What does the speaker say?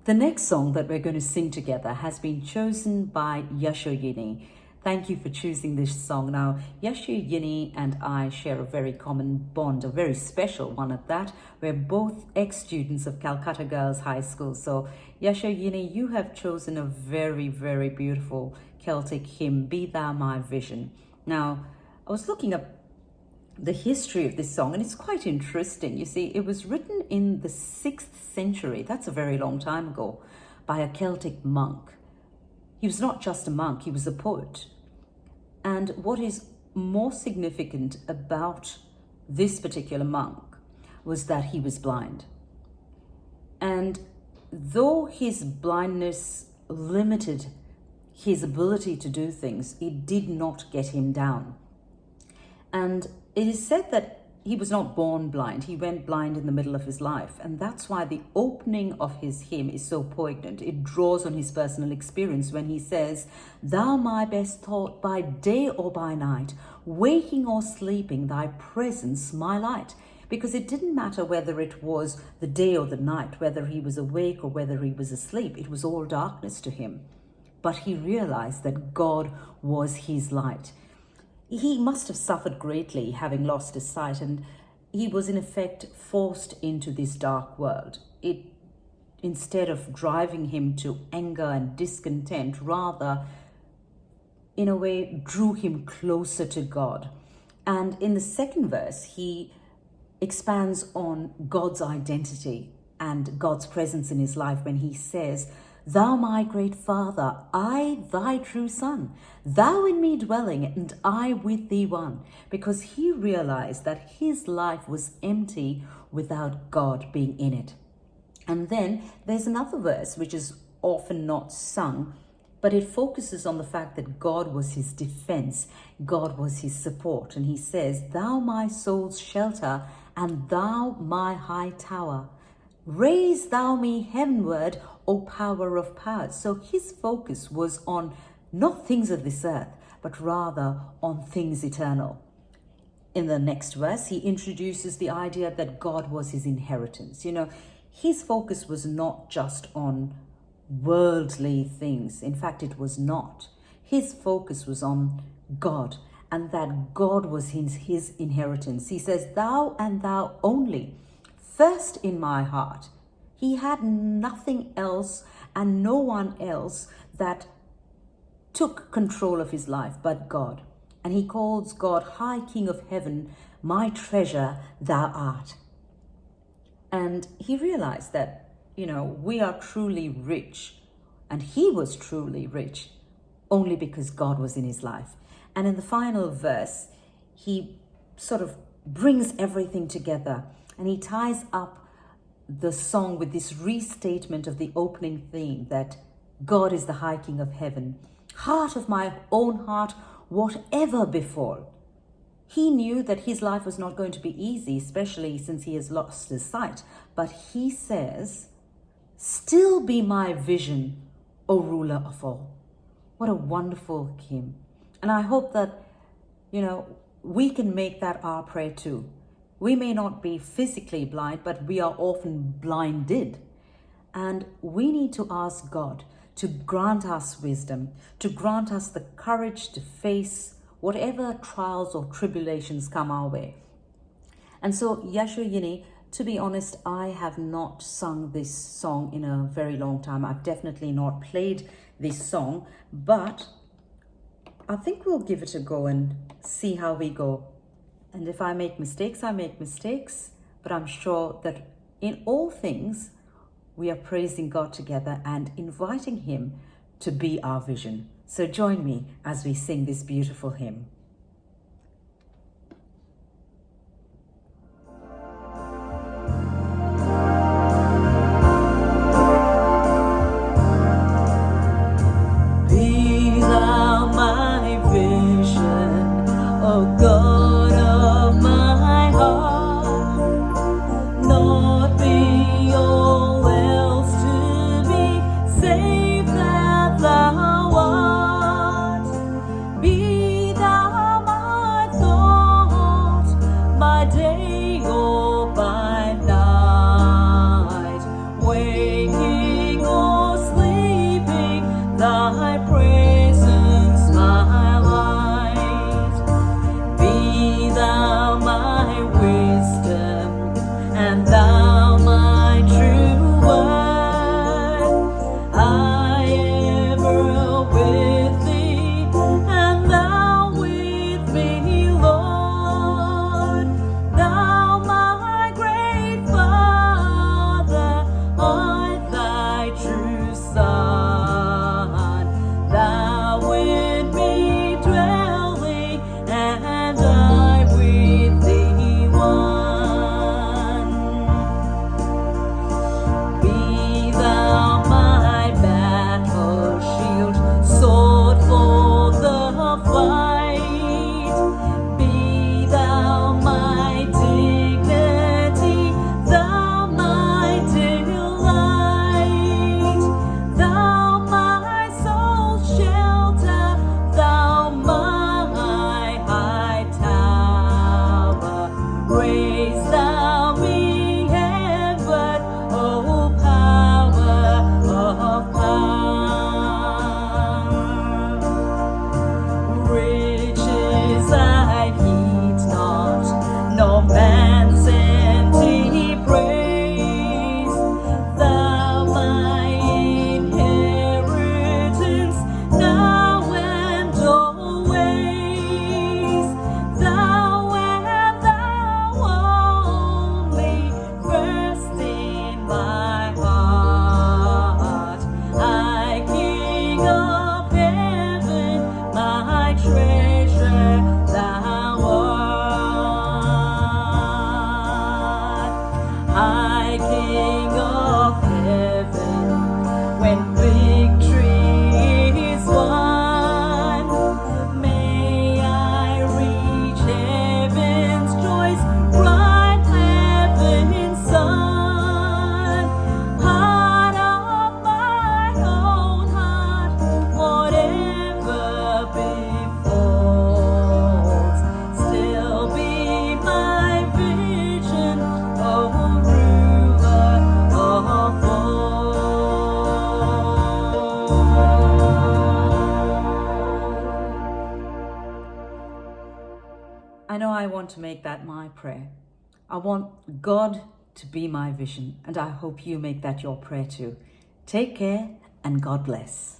The next song that we're going to sing together has been chosen by Yashoyini. Thank you for choosing this song. Now, Yashoyini and I share a very common bond, a very special one at that. We're both ex-students of Calcutta Girls High School. So, Yashoyini, you have chosen a very, very beautiful Celtic hymn, Be Thou My Vision. Now, I was looking up the history of this song, and it's quite interesting. You see, it was written in the 6th century, that's a very long time ago, by a Celtic monk. He was not just a monk, he was a poet. And what is more significant about this particular monk was that he was blind. And though his blindness limited his ability to do things, it did not get him down. And it is said that he was not born blind. He went blind in the middle of his life. And that's why the opening of his hymn is so poignant. It draws on his personal experience when he says, Thou my best thought by day or by night, waking or sleeping, thy presence my light. Because it didn't matter whether it was the day or the night, whether he was awake or whether he was asleep. It was all darkness to him. But he realized that God was his light. He must have suffered greatly having lost his sight, and he was in effect forced into this dark world. It, instead of driving him to anger and discontent, rather, in a way, drew him closer to God. And in the second verse, he expands on God's identity and God's presence in his life when he says, Thou my great Father, I thy true Son, thou in me dwelling and I with thee one. Because he realized that his life was empty without God being in it. And then there's another verse which is often not sung, but it focuses on the fact that God was his defense, God was his support. And he says, Thou my soul's shelter and thou my high tower. Raise thou me heavenward, O power of powers. So his focus was on not things of this earth, but rather on things eternal. In the next verse, he introduces the idea that God was his inheritance. You know, his focus was not just on worldly things. In fact, it was not. His focus was on God, and that God was his inheritance. He says, Thou and thou only, first in my heart. He had nothing else and no one else that took control of his life but God. And he calls God High King of Heaven, my treasure thou art. And he realized that, we are truly rich. And he was truly rich only because God was in his life. And in the final verse, he sort of brings everything together. And he ties up the song with this restatement of the opening theme that God is the High King of Heaven. Heart of my own heart, whatever befall. He knew that his life was not going to be easy, especially since he has lost his sight. But he says, Still be my vision, O ruler of all. What a wonderful hymn. And I hope that, we can make that our prayer too. We may not be physically blind, but we are often blinded. And we need to ask God to grant us wisdom, to grant us the courage to face whatever trials or tribulations come our way. And so, Yashoyini, to be honest, I have not sung this song in a very long time. I've definitely not played this song, but I think we'll give it a go and see how we go. And if I make mistakes, I make mistakes. But I'm sure that in all things, we are praising God together and inviting him to be our vision. So join me as we sing this beautiful hymn. Be thou my vision, O God. Save that thou art, be thou I know I want to make that my prayer. I want God to be my vision, and I hope you make that your prayer too. Take care and God bless.